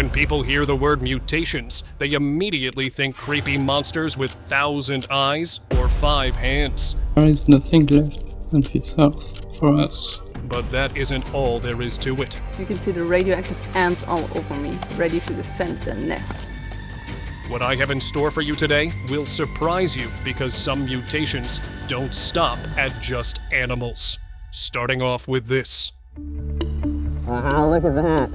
When people hear the word mutations, they immediately think creepy monsters with 1,000 eyes or 5 hands. There is nothing left on this earth for us. But that isn't all there is to it. You can see the radioactive ants all over me, ready to defend the nest. What I have in store for you today will surprise you because some mutations don't stop at just animals. Starting off with this. Look at that.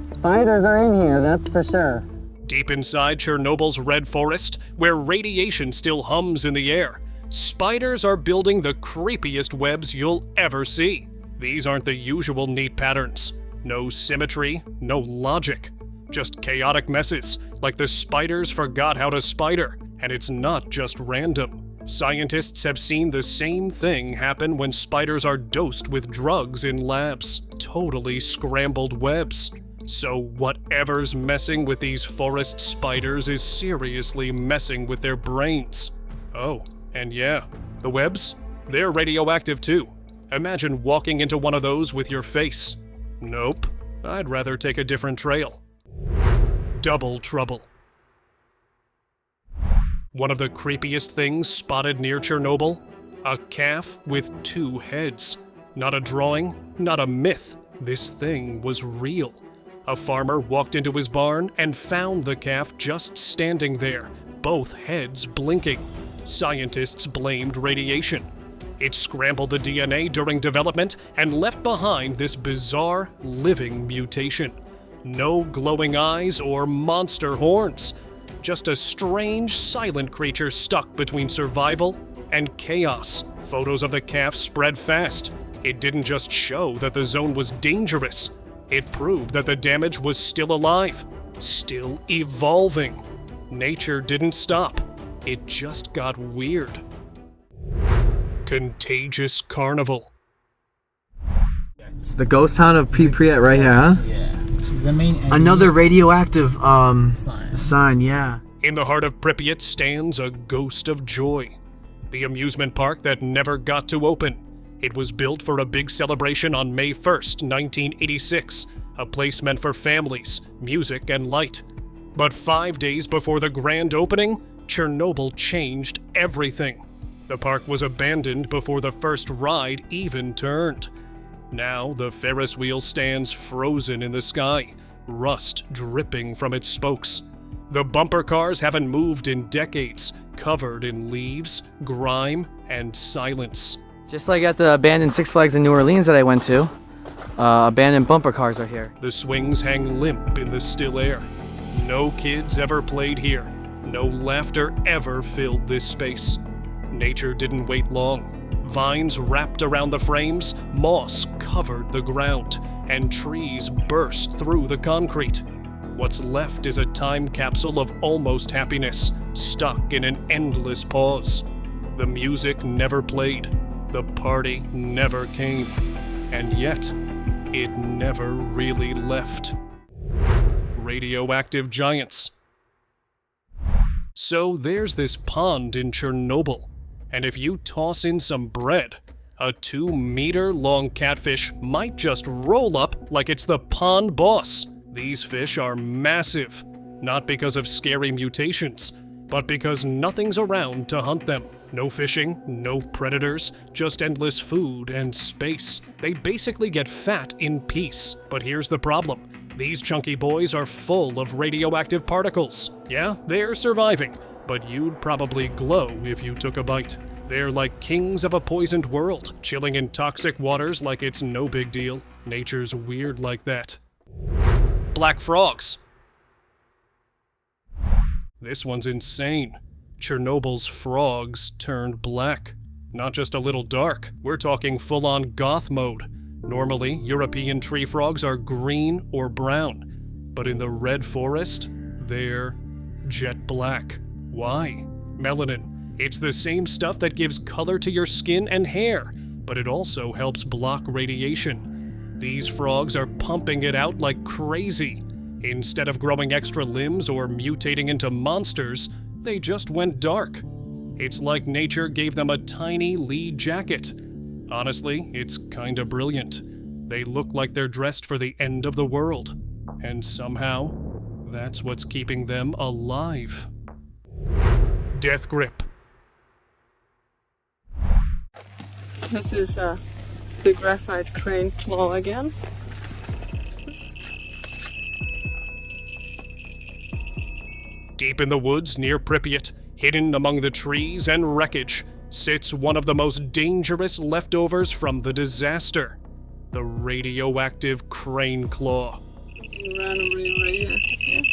Spiders are in here, that's for sure. Deep inside Chernobyl's red forest, where radiation still hums in the air, spiders are building the creepiest webs you'll ever see. These aren't the usual neat patterns. No symmetry, no logic. Just chaotic messes, like the spiders forgot how to spider, and it's not just random. Scientists have seen the same thing happen when spiders are dosed with drugs in labs. Totally scrambled webs. So whatever's messing with these forest spiders is seriously messing with their brains. Oh, and yeah, the webs? They're radioactive too. Imagine walking into one of those with your face. Nope, I'd rather take a different trail. Double trouble. One of the creepiest things spotted near Chernobyl? A calf with 2 heads. Not a drawing, not a myth. This thing was real. A farmer walked into his barn and found the calf just standing there, both heads blinking. Scientists blamed radiation. It scrambled the DNA during development and left behind this bizarre, living mutation. No glowing eyes or monster horns. Just a strange, silent creature stuck between survival and chaos. Photos of the calf spread fast. It didn't just show that the zone was dangerous. It proved that the damage was still alive, still evolving. Nature didn't stop. It just got weird. Contagious carnival. The ghost town of Pripyat right here, huh? Yeah. This is the main enemy. Another radioactive sign, yeah. In the heart of Pripyat stands a ghost of joy. The amusement park that never got to open. It was built for a big celebration on May 1st, 1986, a place meant for families, music, and light. But 5 days before the grand opening, Chernobyl changed everything. The park was abandoned before the first ride even turned. Now the Ferris wheel stands frozen in the sky, rust dripping from its spokes. The bumper cars haven't moved in decades, covered in leaves, grime, and silence. Just like at the abandoned Six Flags in New Orleans that I went to, abandoned bumper cars are here. The swings hang limp in the still air. No kids ever played here. No laughter ever filled this space. Nature didn't wait long. Vines wrapped around the frames, moss covered the ground, and trees burst through the concrete. What's left is a time capsule of almost happiness, stuck in an endless pause. The music never played. The party never came. And yet, it never really left. Radioactive Giants. So there's this pond in Chernobyl, and if you toss in some bread, a 2-meter-long catfish might just roll up like it's the pond boss. These fish are massive, not because of scary mutations, but because nothing's around to hunt them. No fishing, no predators, just endless food and space. They basically get fat in peace. But here's the problem. These chunky boys are full of radioactive particles. Yeah, they're surviving, but you'd probably glow if you took a bite. They're like kings of a poisoned world, chilling in toxic waters like it's no big deal. Nature's weird like that. Black frogs. This one's insane. Chernobyl's frogs turned black. Not just a little dark, we're talking full-on goth mode. Normally, European tree frogs are green or brown, but in the red forest, they're jet black. Why? Melanin. It's the same stuff that gives color to your skin and hair, but it also helps block radiation. These frogs are pumping it out like crazy. Instead of growing extra limbs or mutating into monsters, they just went dark. It's like nature gave them a tiny Lee jacket. Honestly, it's kinda brilliant. They look like they're dressed for the end of the world. And somehow, That's what's keeping them alive. Death grip. This is the graphite crane claw again. Deep in the woods near Pripyat, hidden among the trees and wreckage, sits one of the most dangerous leftovers from the disaster. The radioactive crane claw. Randomly radioactive here.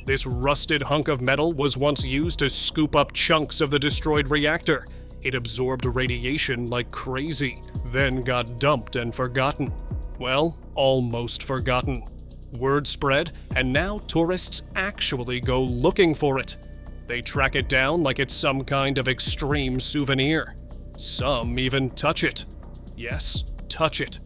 This rusted hunk of metal was once used to scoop up chunks of the destroyed reactor. It absorbed radiation like crazy, then got dumped and forgotten. Well, almost forgotten. Word spread, and now tourists actually go looking for it. They track it down like it's some kind of extreme souvenir. Some even touch it. Yes, touch it.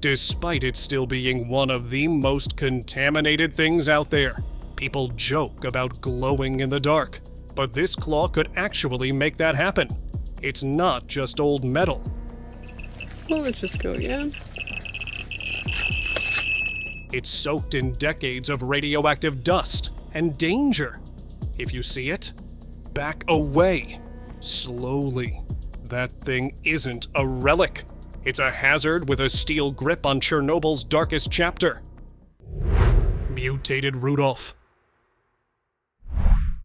Despite it still being one of the most contaminated things out there. People joke about glowing in the dark, but this claw could actually make that happen. It's not just old metal. Well, let's just go again. It's soaked in decades of radioactive dust and danger. If you see it, back away. Slowly. That thing isn't a relic. It's a hazard with a steel grip on Chernobyl's darkest chapter. Mutated Rudolph.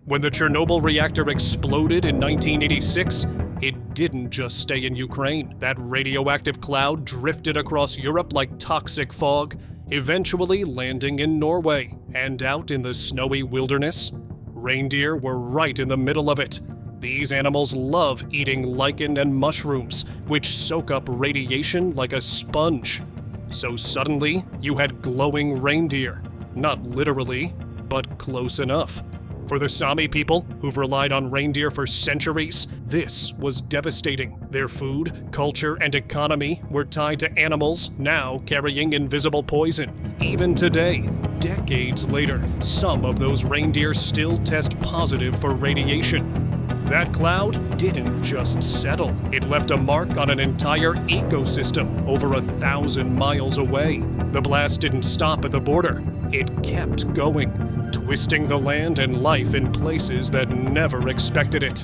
When the Chernobyl reactor exploded in 1986, it didn't just stay in Ukraine. That radioactive cloud drifted across Europe like toxic fog, eventually landing in Norway. And out in the snowy wilderness, reindeer were right in the middle of it. These animals love eating lichen and mushrooms, which soak up radiation like a sponge. So suddenly, you had glowing reindeer. Not literally, but close enough. For the Sami people, who've relied on reindeer for centuries, this was devastating. Their food, culture, and economy were tied to animals now carrying invisible poison. Even today, decades later, some of those reindeer still test positive for radiation. That cloud didn't just settle. It left a mark on an entire ecosystem over 1,000 miles away. The blast didn't stop at the border. It kept going, twisting the land and life in places that never expected it.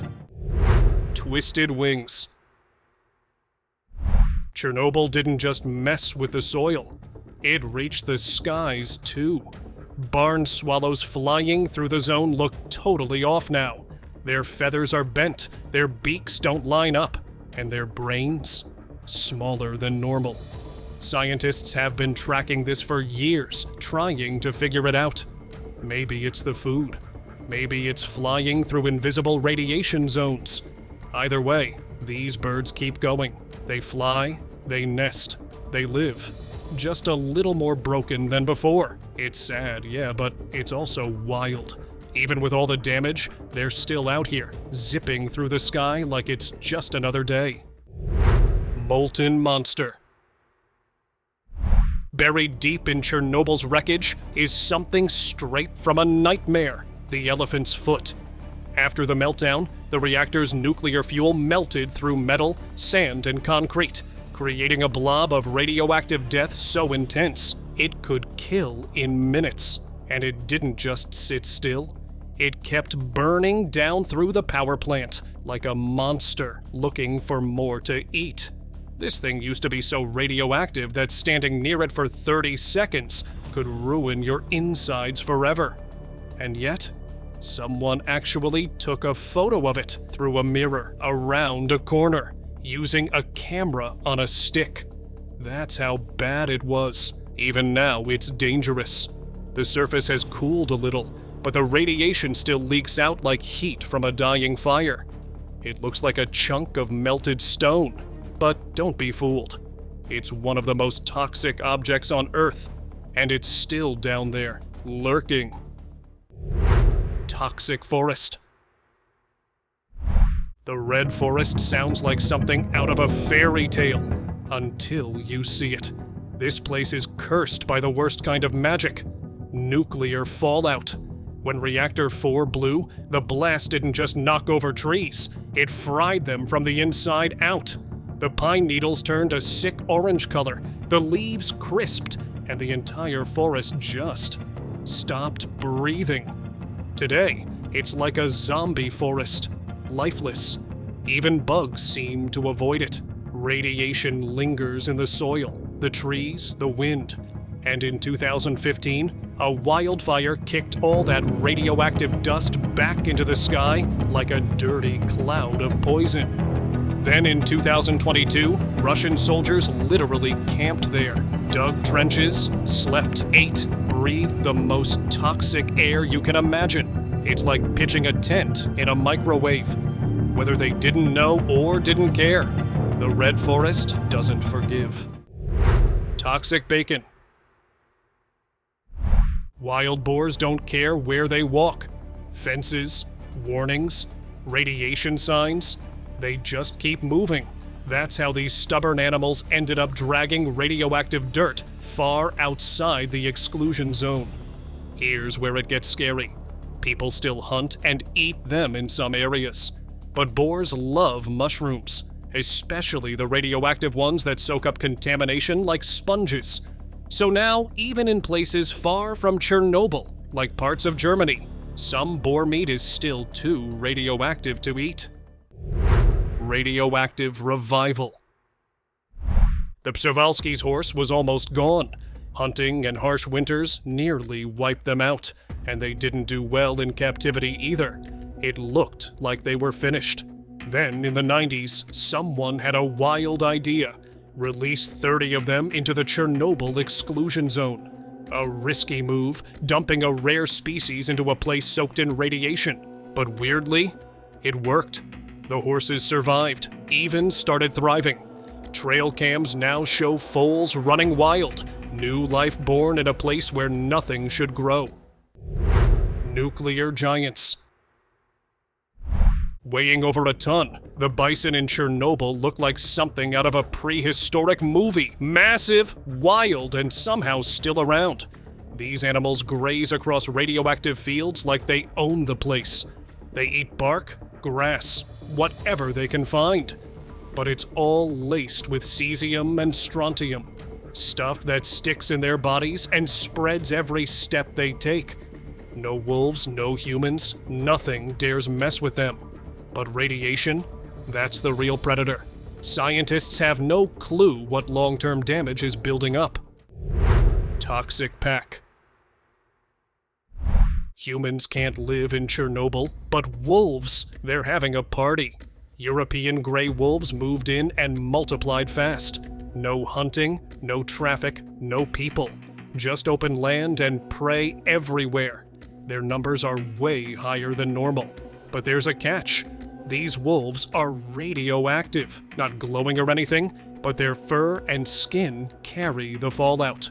Twisted wings. Chernobyl didn't just mess with the soil. It reached the skies, too. Barn swallows flying through the zone look totally off now. Their feathers are bent, their beaks don't line up, and their brains smaller than normal. Scientists have been tracking this for years, trying to figure it out. Maybe it's the food. Maybe it's flying through invisible radiation zones. Either way, these birds keep going. They fly, they nest, they live. Just a little more broken than before. It's sad, yeah, but it's also wild. Even with all the damage, they're still out here, zipping through the sky like it's just another day. Molten monster. Buried deep in Chernobyl's wreckage is something straight from a nightmare, the elephant's foot. After the meltdown, the reactor's nuclear fuel melted through metal, sand, and concrete, creating a blob of radioactive death so intense it could kill in minutes. And it didn't just sit still. It kept burning down through the power plant like a monster looking for more to eat. This thing used to be so radioactive that standing near it for 30 seconds could ruin your insides forever. And yet, someone actually took a photo of it through a mirror around a corner, using a camera on a stick. That's how bad it was. Even now, it's dangerous. The surface has cooled a little, but the radiation still leaks out like heat from a dying fire. It looks like a chunk of melted stone, but don't be fooled. It's one of the most toxic objects on Earth, and it's still down there, lurking. Toxic forest. The red forest sounds like something out of a fairy tale, until you see it. This place is cursed by the worst kind of magic. Nuclear fallout. When Reactor 4 blew, the blast didn't just knock over trees, it fried them from the inside out. The pine needles turned a sick orange color, the leaves crisped, and the entire forest just stopped breathing. Today, it's like a zombie forest, lifeless. Even bugs seem to avoid it. Radiation lingers in the soil, the trees, the wind. And in 2015, a wildfire kicked all that radioactive dust back into the sky like a dirty cloud of poison. Then in 2022, Russian soldiers literally camped there, dug trenches, slept, ate, breathed the most toxic air you can imagine. It's like pitching a tent in a microwave. Whether they didn't know or didn't care, the Red Forest doesn't forgive. Toxic bacon. Wild boars don't care where they walk. Fences, warnings, radiation signs, they just keep moving. That's how these stubborn animals ended up dragging radioactive dirt far outside the exclusion zone. Here's where it gets scary. People still hunt and eat them in some areas. But boars love mushrooms, especially the radioactive ones that soak up contamination like sponges. So now, even in places far from Chernobyl, like parts of Germany, some boar meat is still too radioactive to eat. Radioactive revival. The Przewalski's horse was almost gone. Hunting and harsh winters nearly wiped them out, and they didn't do well in captivity either. It looked like they were finished. Then, in the 90s, someone had a wild idea. Release 30 of them into the Chernobyl exclusion zone. A risky move, dumping a rare species into a place soaked in radiation. But weirdly, it worked. The horses survived, even started thriving. Trail cams now show foals running wild, new life born in a place where nothing should grow. Nuclear giants. Weighing over a ton, the bison in Chernobyl look like something out of a prehistoric movie. Massive, wild, and somehow still around. These animals graze across radioactive fields like they own the place. They eat bark, grass, whatever they can find. But it's all laced with cesium and strontium, stuff that sticks in their bodies and spreads every step they take. No wolves, no humans, nothing dares mess with them. But radiation, that's the real predator. Scientists have no clue what long-term damage is building up. Toxic pack. Humans can't live in Chernobyl, but wolves, they're having a party. European gray wolves moved in and multiplied fast. No hunting, no traffic, no people. Just open land and prey everywhere. Their numbers are way higher than normal. But there's a catch. These wolves are radioactive, not glowing or anything, but their fur and skin carry the fallout.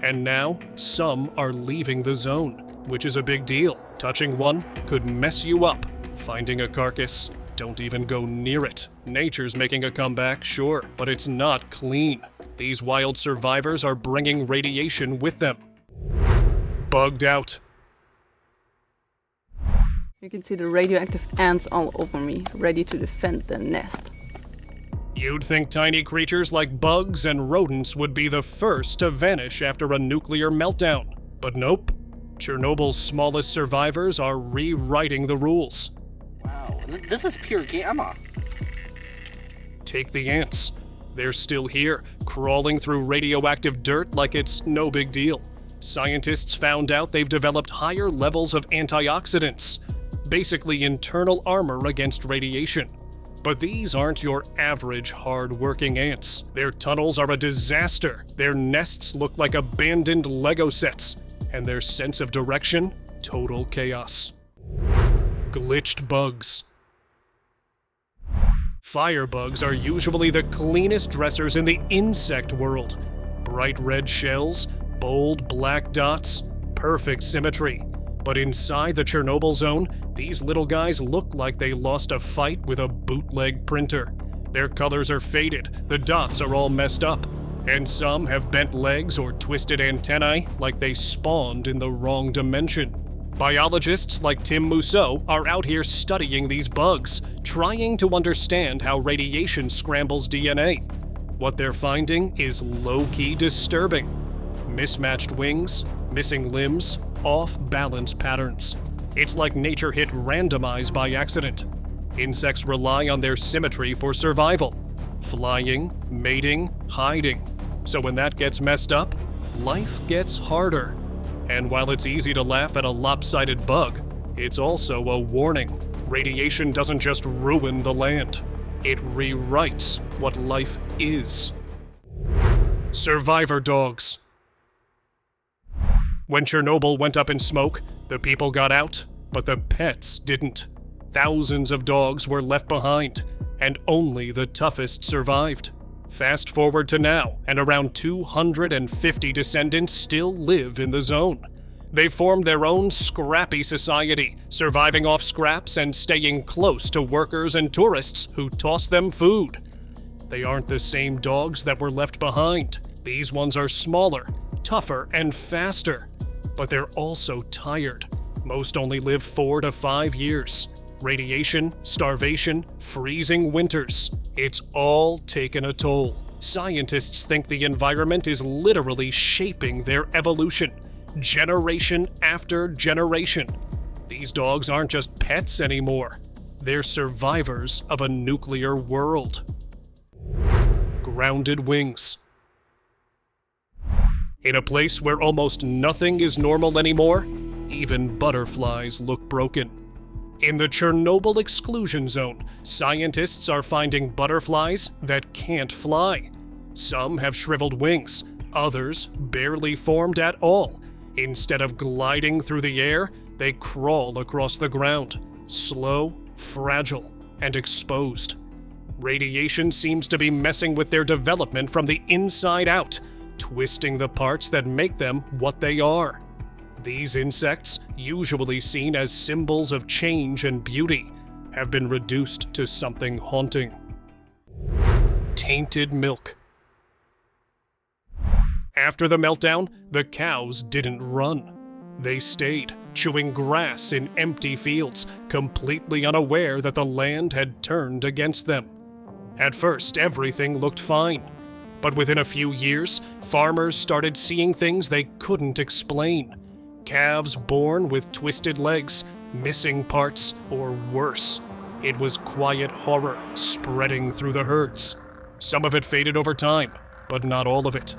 And now, some are leaving the zone, which is a big deal. Touching one could mess you up. Finding a carcass, don't even go near it. Nature's making a comeback, sure, but it's not clean. These wild survivors are bringing radiation with them. Bugged out. You can see the radioactive ants all over me, ready to defend the nest. You'd think tiny creatures like bugs and rodents would be the first to vanish after a nuclear meltdown. But nope. Chernobyl's smallest survivors are rewriting the rules. Wow, this is pure gamma. Take the ants. They're still here, crawling through radioactive dirt like it's no big deal. Scientists found out they've developed higher levels of antioxidants, basically internal armor against radiation. But these aren't your average hard-working ants. Their tunnels are a disaster. Their nests look like abandoned Lego sets. And their sense of direction, total chaos. Glitched bugs. Firebugs are usually the cleanest dressers in the insect world. Bright red shells, bold black dots, perfect symmetry. But inside the Chernobyl zone, these little guys look like they lost a fight with a bootleg printer. Their colors are faded, the dots are all messed up, and some have bent legs or twisted antennae like they spawned in the wrong dimension. Biologists like Tim Mousseau are out here studying these bugs, trying to understand how radiation scrambles DNA. What they're finding is low-key disturbing. Mismatched wings, missing limbs, off-balance patterns. It's like nature hit randomize by accident. Insects rely on their symmetry for survival. Flying, mating, hiding. So when that gets messed up, life gets harder. And while it's easy to laugh at a lopsided bug, it's also a warning. Radiation doesn't just ruin the land. It rewrites what life is. Survivor dogs. When Chernobyl went up in smoke, the people got out, but the pets didn't. Thousands of dogs were left behind, and only the toughest survived. Fast forward to now, and around 250 descendants still live in the zone. They formed their own scrappy society, surviving off scraps and staying close to workers and tourists who toss them food. They aren't the same dogs that were left behind. These ones are smaller, tougher, and faster. But they're also tired. Most only live 4 to 5 years. Radiation, starvation, freezing winters. It's all taken a toll. Scientists think the environment is literally shaping their evolution, generation after generation. These dogs aren't just pets anymore. They're survivors of a nuclear world. Grounded wings. In a place where almost nothing is normal anymore, even butterflies look broken. In the Chernobyl exclusion zone, scientists are finding butterflies that can't fly. Some have shriveled wings, others barely formed at all. Instead of gliding through the air, they crawl across the ground, slow, fragile, and exposed. Radiation seems to be messing with their development from the inside out, twisting the parts that make them what they are. These insects, usually seen as symbols of change and beauty, have been reduced to something haunting. Tainted milk. After the meltdown, the cows didn't run. They stayed, chewing grass in empty fields, completely unaware that the land had turned against them. At first, everything looked fine. But within a few years, farmers started seeing things they couldn't explain. Calves born with twisted legs, missing parts, or worse. It was quiet horror spreading through the herds. Some of it faded over time, but not all of it.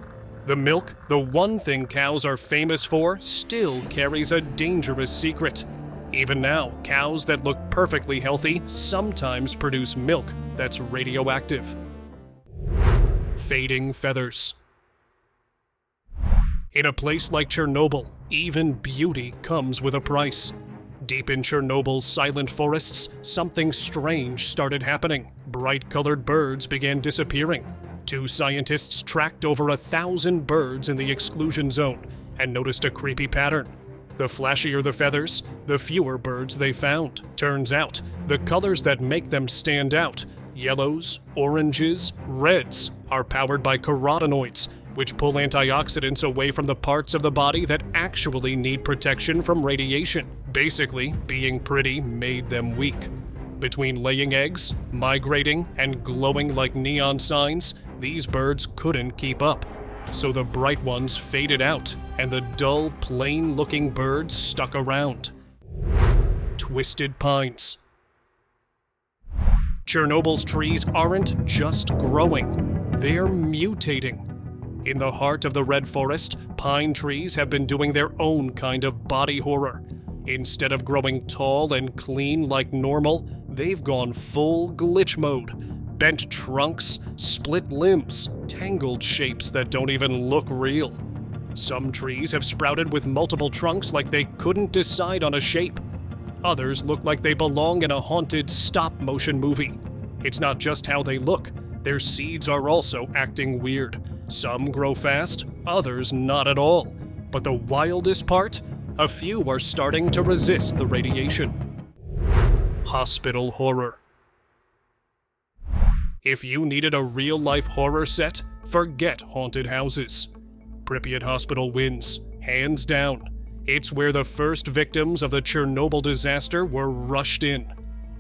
The milk, the one thing cows are famous for, still carries a dangerous secret. Even now, cows that look perfectly healthy sometimes produce milk that's radioactive. Fading feathers. In a place like Chernobyl, even beauty comes with a price. Deep in Chernobyl's silent forests, something strange started happening. Bright-colored birds began disappearing. 2 scientists tracked over 1,000 birds in the exclusion zone and noticed a creepy pattern. The flashier the feathers, the fewer birds they found. Turns out, the colors that make them stand out, yellows, oranges, reds, are powered by carotenoids, which pull antioxidants away from the parts of the body that actually need protection from radiation. Basically, being pretty made them weak. Between laying eggs, migrating, and glowing like neon signs, these birds couldn't keep up. So the bright ones faded out, and the dull, plain-looking birds stuck around. Twisted pines. Chernobyl's trees aren't just growing, they're mutating. In the heart of the red forest, pine trees have been doing their own kind of body horror. Instead of growing tall and clean like normal, they've gone full glitch mode. Bent trunks, split limbs, tangled shapes that don't even look real. Some trees have sprouted with multiple trunks like they couldn't decide on a shape. Others look like they belong in a haunted stop-motion movie. It's not just how they look, their seeds are also acting weird. Some grow fast, others not at all. But the wildest part? A few are starting to resist the radiation. Hospital horror. If you needed a real-life horror set, forget haunted houses. Pripyat Hospital wins, hands down. It's where the first victims of the Chernobyl disaster were rushed in.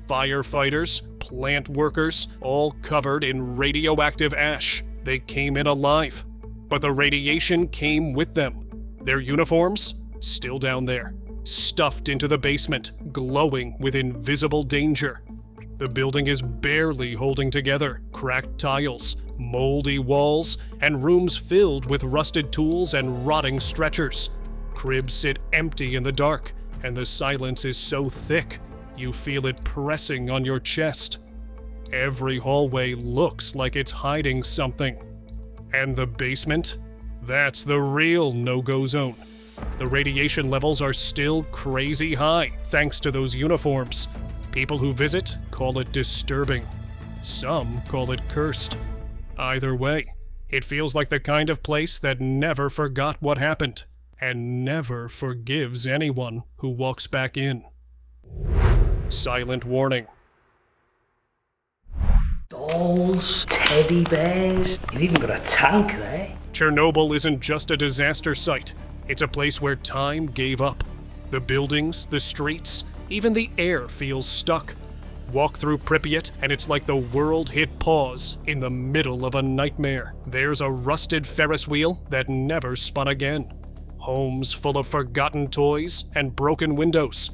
Firefighters, plant workers, all covered in radioactive ash. They came in alive. But the radiation came with them. Their uniforms, still down there, stuffed into the basement, glowing with invisible danger. The building is barely holding together, cracked tiles, moldy walls, and rooms filled with rusted tools and rotting stretchers. Cribs sit empty in the dark, and the silence is so thick, you feel it pressing on your chest. Every hallway looks like it's hiding something. And the basement? That's the real no-go zone. The radiation levels are still crazy high, thanks to those uniforms. People who visit call it disturbing. Some call it cursed. Either way, it feels like the kind of place that never forgot what happened, and never forgives anyone who walks back in. Silent warning. Dolls, teddy bears, you've even got a tank there. Chernobyl isn't just a disaster site. It's a place where time gave up. The buildings, the streets, even the air feels stuck. Walk through Pripyat and it's like the world hit pause in the middle of a nightmare. There's a rusted Ferris wheel that never spun again. Homes full of forgotten toys and broken windows.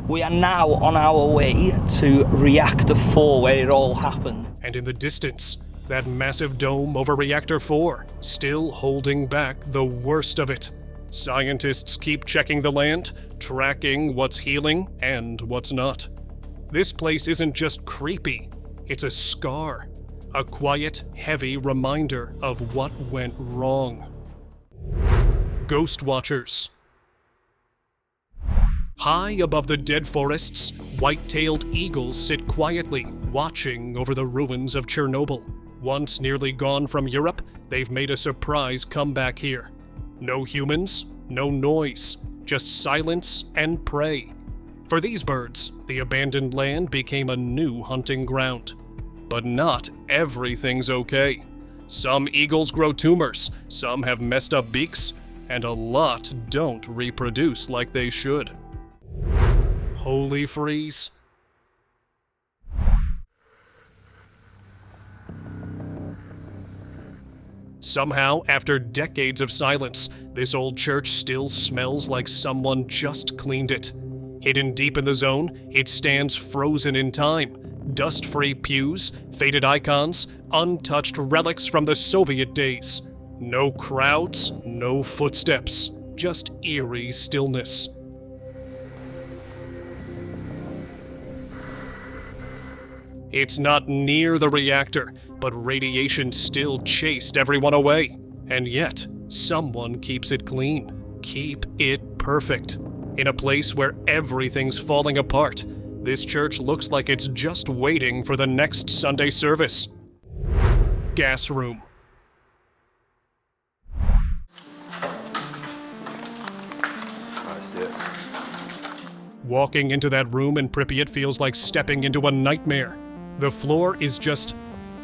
We are now on our way to Reactor 4, where it all happened. And in the distance, that massive dome over Reactor 4, still holding back the worst of it. Scientists keep checking the land, tracking what's healing and what's not. This place isn't just creepy, it's a scar. A quiet, heavy reminder of what went wrong. Ghost Watchers. High above the dead forests, white-tailed eagles sit quietly, watching over the ruins of Chernobyl. Once nearly gone from Europe, they've made a surprise comeback here. No humans, no noise, just silence and prey. For these birds, the abandoned land became a new hunting ground. But not everything's okay. Some eagles grow tumors, some have messed up beaks, and a lot don't reproduce like they should. Holy freeze. Somehow, after decades of silence, this old church still smells like someone just cleaned it. Hidden deep in the zone, it stands frozen in time. Dust-free pews, faded icons, untouched relics from the Soviet days. No crowds, no footsteps, just eerie stillness. It's not near the reactor, but radiation still chased everyone away. And yet, someone keeps it clean. Keep it perfect. In a place where everything's falling apart, this church looks like it's just waiting for the next Sunday service. Gas room. Let's do it. Walking into that room in Pripyat feels like stepping into a nightmare. The floor is just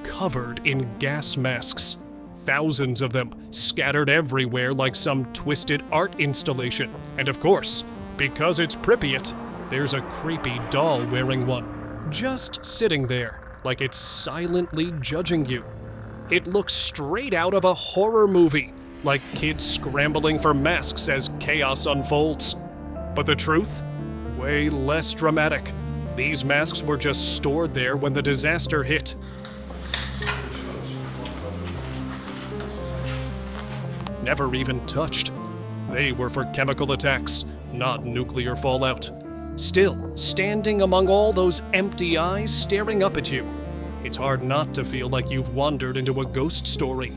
covered in gas masks. Thousands of them, scattered everywhere like some twisted art installation. And of course, because it's Pripyat, there's a creepy doll wearing one. Just sitting there, like it's silently judging you. It looks straight out of a horror movie, like kids scrambling for masks as chaos unfolds. But the truth? Way less dramatic. These masks were just stored there when the disaster hit. Never even touched. They were for chemical attacks, not nuclear fallout. Still, standing among all those empty eyes staring up at you, it's hard not to feel like you've wandered into a ghost story.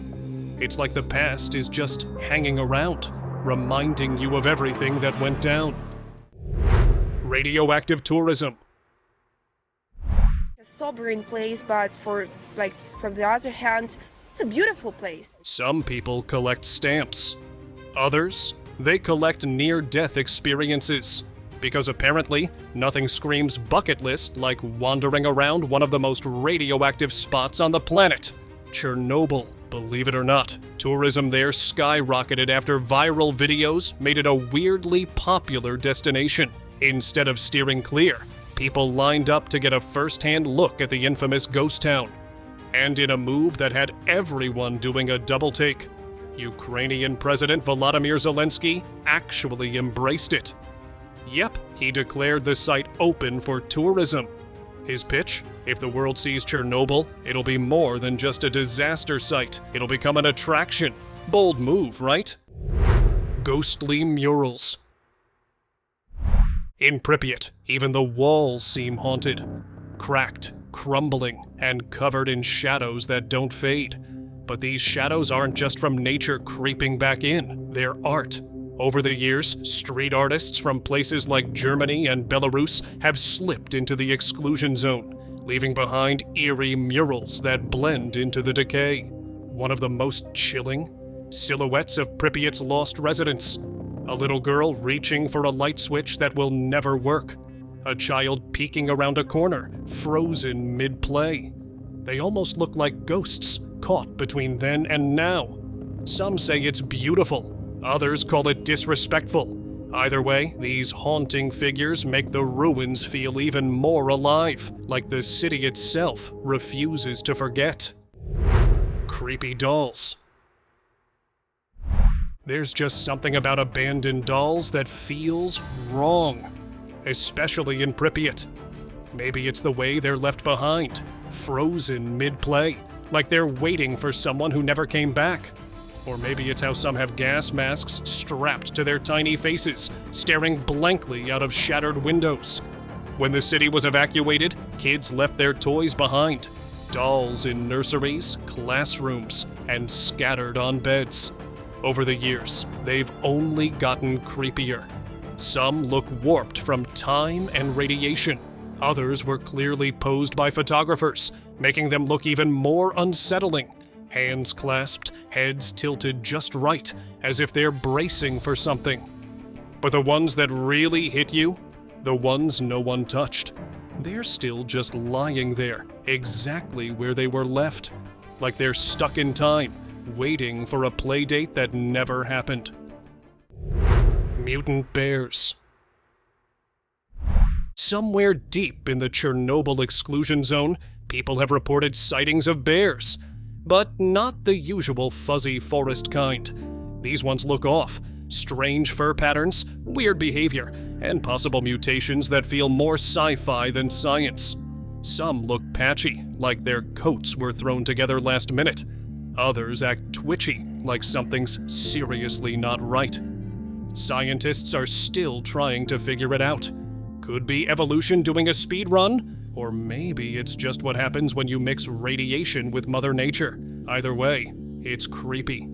It's like the past is just hanging around, reminding you of everything that went down. Radioactive tourism. A sobering place, but from the other hand, it's a beautiful place. Some people collect stamps. Others, they collect near-death experiences. Because apparently, nothing screams bucket list like wandering around one of the most radioactive spots on the planet. Chernobyl, believe it or not. Tourism there skyrocketed after viral videos made it a weirdly popular destination. Instead of steering clear, people lined up to get a first-hand look at the infamous ghost town. And in a move that had everyone doing a double take, Ukrainian President Volodymyr Zelensky actually embraced it. Yep, he declared the site open for tourism. His pitch? If the world sees Chernobyl, it'll be more than just a disaster site. It'll become an attraction. Bold move, right? Ghostly murals. In Pripyat, even the walls seem haunted. Cracked, crumbling, and covered in shadows that don't fade. But these shadows aren't just from nature creeping back in, they're art. Over the years, street artists from places like Germany and Belarus have slipped into the exclusion zone, leaving behind eerie murals that blend into the decay. One of the most chilling? Silhouettes of Pripyat's lost residents. A little girl reaching for a light switch that will never work. A child peeking around a corner, frozen mid-play. They almost look like ghosts, caught between then and now. Some say it's beautiful. Others call it disrespectful. Either way, these haunting figures make the ruins feel even more alive, like the city itself refuses to forget. Creepy dolls. There's just something about abandoned dolls that feels wrong, especially in Pripyat. Maybe it's the way they're left behind, frozen mid-play, like they're waiting for someone who never came back. Or maybe it's how some have gas masks strapped to their tiny faces, staring blankly out of shattered windows. When the city was evacuated, kids left their toys behind. Dolls in nurseries, classrooms, and scattered on beds. Over the years, they've only gotten creepier. Some look warped from time and radiation. Others were clearly posed by photographers, making them look even more unsettling. Hands clasped, heads tilted just right, as if they're bracing for something. But the ones that really hit you, the ones no one touched, they're still just lying there, exactly where they were left. Like they're stuck in time, waiting for a playdate that never happened. Mutant bears. Somewhere deep in the Chernobyl exclusion zone, people have reported sightings of bears. But not the usual fuzzy forest kind. These ones look off. Strange fur patterns, weird behavior, and possible mutations that feel more sci-fi than science. Some look patchy, like their coats were thrown together last minute. Others act twitchy, like something's seriously not right. Scientists are still trying to figure it out. Could be evolution doing a speed run? Or maybe it's just what happens when you mix radiation with Mother Nature. Either way, it's creepy.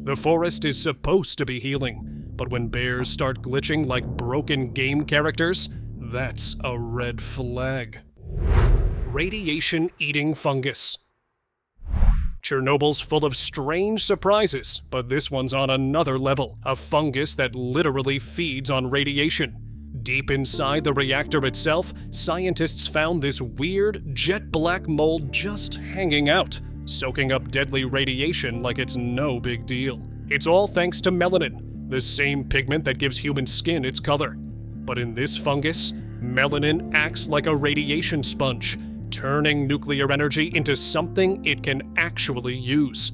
The forest is supposed to be healing, but when bears start glitching like broken game characters, that's a red flag. Radiation-eating fungus. Chernobyl's full of strange surprises, but this one's on another level, a fungus that literally feeds on radiation. Deep inside the reactor itself, scientists found this weird, jet-black mold just hanging out, soaking up deadly radiation like it's no big deal. It's all thanks to melanin, the same pigment that gives human skin its color. But in this fungus, melanin acts like a radiation sponge, turning nuclear energy into something it can actually use.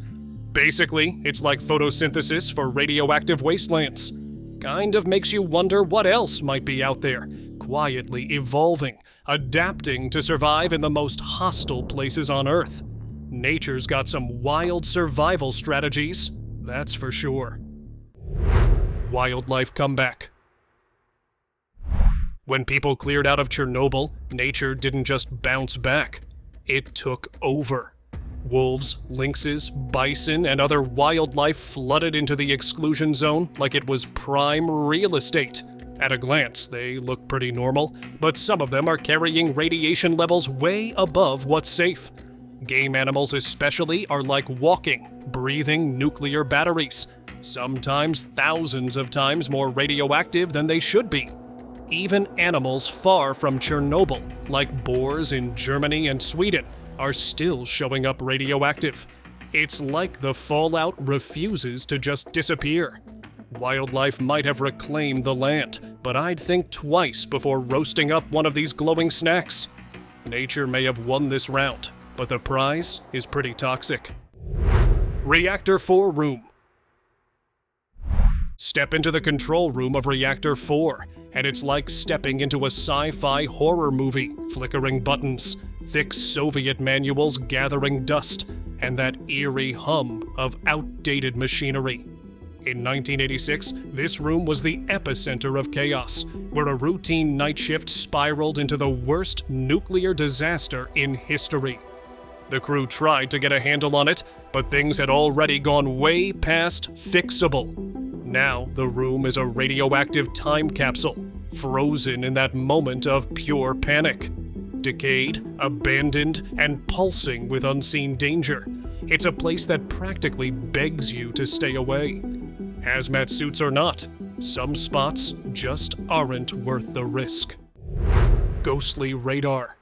Basically, it's like photosynthesis for radioactive wastelands. Kind of makes you wonder what else might be out there, quietly evolving, adapting to survive in the most hostile places on Earth. Nature's got some wild survival strategies, that's for sure. Wildlife comeback. When people cleared out of Chernobyl, nature didn't just bounce back, it took over. Wolves, lynxes, bison, and other wildlife flooded into the exclusion zone like it was prime real estate. At a glance, they look pretty normal, but some of them are carrying radiation levels way above what's safe. Game animals especially are like walking, breathing nuclear batteries, sometimes thousands of times more radioactive than they should be. Even animals far from Chernobyl, like boars in Germany and Sweden, are still showing up radioactive. It's like the fallout refuses to just disappear. Wildlife might have reclaimed the land, but I'd think twice before roasting up one of these glowing snacks. Nature may have won this round, but the prize is pretty toxic. Reactor 4 room. Step into the control room of Reactor 4, and it's like stepping into a sci-fi horror movie. Flickering buttons, thick Soviet manuals gathering dust, and that eerie hum of outdated machinery. In 1986, this room was the epicenter of chaos, where a routine night shift spiraled into the worst nuclear disaster in history. The crew tried to get a handle on it, but things had already gone way past fixable. Now the room is a radioactive time capsule, frozen in that moment of pure panic. Decayed, abandoned, and pulsing with unseen danger. It's a place that practically begs you to stay away. Hazmat suits or not, some spots just aren't worth the risk. Ghostly radar.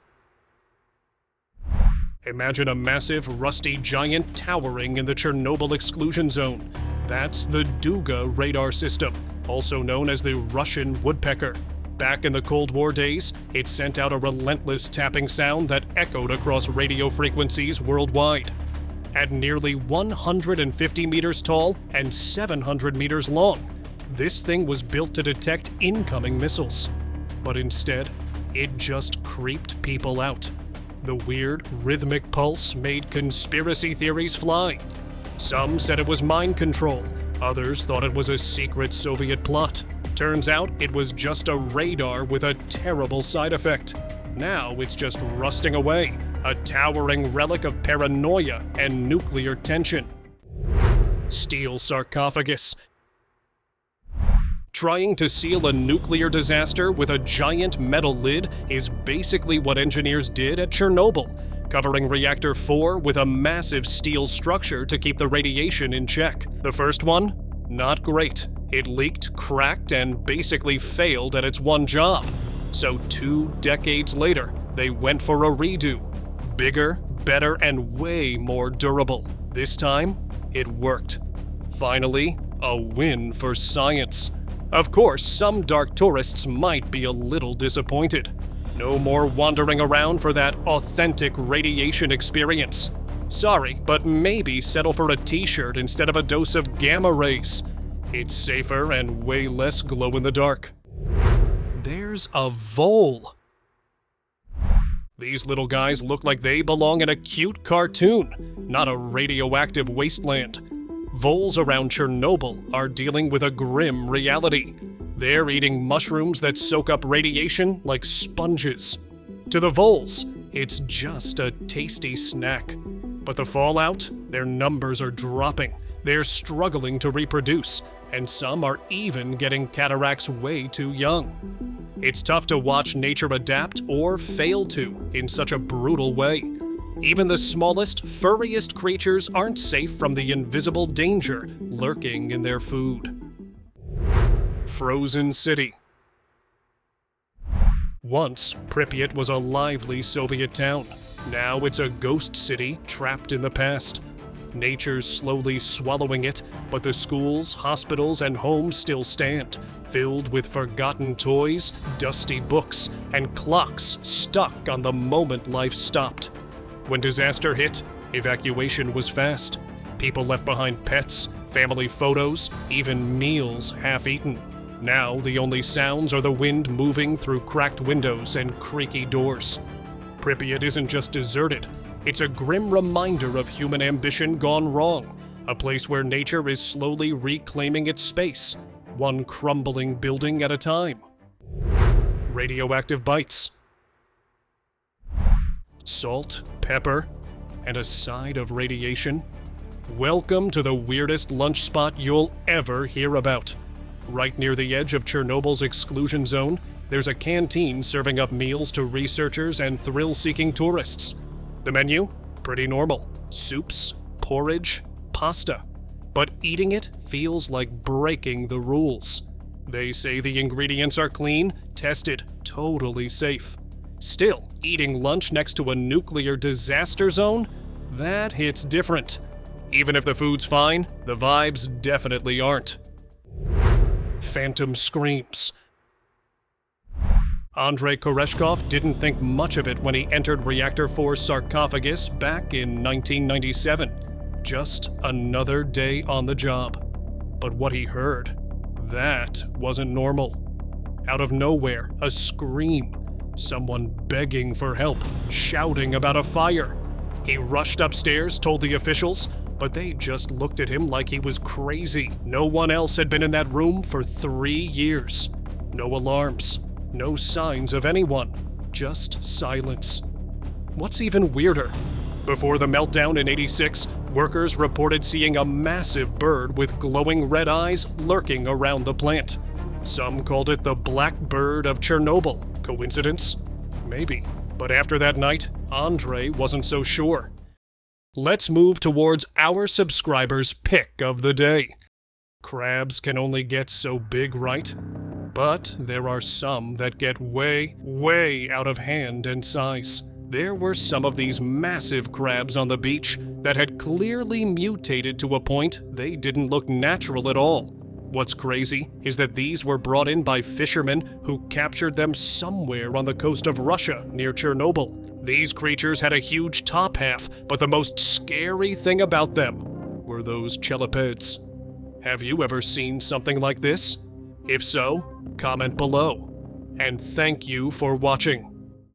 Imagine a massive, rusty giant towering in the Chernobyl exclusion zone. That's the Duga radar system, also known as the Russian woodpecker. Back in the Cold War days, it sent out a relentless tapping sound that echoed across radio frequencies worldwide. At nearly 150 meters tall and 700 meters long, this thing was built to detect incoming missiles. But instead, it just creeped people out. The weird, rhythmic pulse made conspiracy theories fly. Some said it was mind control, others thought it was a secret Soviet plot. Turns out it was just a radar with a terrible side effect. Now it's just rusting away, a towering relic of paranoia and nuclear tension. Steel sarcophagus. Trying to seal a nuclear disaster with a giant metal lid is basically what engineers did at Chernobyl, covering Reactor 4 with a massive steel structure to keep the radiation in check. The first one? Not great. It leaked, cracked, and basically failed at its one job. So 2 decades later, they went for a redo. Bigger, better, and way more durable. This time, it worked. Finally, a win for science. Of course, some dark tourists might be a little disappointed. No more wandering around for that authentic radiation experience. Sorry, but maybe settle for a t-shirt instead of a dose of gamma rays. It's safer and way less glow-in-the-dark. There's a vole. These little guys look like they belong in a cute cartoon, not a radioactive wasteland. Voles around Chernobyl are dealing with a grim reality. They're eating mushrooms that soak up radiation like sponges. To the voles, it's just a tasty snack. But the fallout? Their numbers are dropping. They're struggling to reproduce, and some are even getting cataracts way too young. It's tough to watch nature adapt or fail to in such a brutal way. Even the smallest, furriest creatures aren't safe from the invisible danger lurking in their food. Frozen City. Once, Pripyat was a lively Soviet town. Now it's a ghost city trapped in the past. Nature's slowly swallowing it, but the schools, hospitals, and homes still stand, filled with forgotten toys, dusty books, and clocks stuck on the moment life stopped. When disaster hit, evacuation was fast. People left behind pets, family photos, even meals half-eaten. Now the only sounds are the wind moving through cracked windows and creaky doors. Pripyat isn't just deserted. It's a grim reminder of human ambition gone wrong, a place where nature is slowly reclaiming its space, one crumbling building at a time. Radioactive bites. Salt, pepper, and a side of radiation. Welcome to the weirdest lunch spot you'll ever hear about. Right near the edge of Chernobyl's exclusion zone, there's a canteen serving up meals to researchers and thrill-seeking tourists. The menu? Pretty normal. Soups, porridge, pasta. But eating it feels like breaking the rules. They say the ingredients are clean, tested, totally safe. Still, eating lunch next to a nuclear disaster zone? That hits different. Even if the food's fine, the vibes definitely aren't. Phantom screams. Andrei Koreshkov didn't think much of it when he entered Reactor 4's sarcophagus back in 1997. Just another day on the job. But what he heard, That wasn't normal. Out of nowhere, a scream. Someone begging for help, shouting about a fire. He rushed upstairs, told the officials, but they just looked at him like he was crazy. No one else had been in that room for 3 years. No alarms, no signs of anyone, just silence. What's even weirder? Before the meltdown in '86, workers reported seeing a massive bird with glowing red eyes lurking around the plant. Some called it the Black Bird of Chernobyl. Coincidence? Maybe. But after that night, Andre wasn't so sure. Let's move towards our subscribers' pick of the day. Crabs can only get so big, right? But there are some that get way, way out of hand in size. There were some of these massive crabs on the beach that had clearly mutated to a point they didn't look natural at all. What's crazy is that these were brought in by fishermen who captured them somewhere on the coast of Russia near Chernobyl. These creatures had a huge top half, but the most scary thing about them were those chelipeds. Have you ever seen something like this? If so, comment below. And thank you for watching.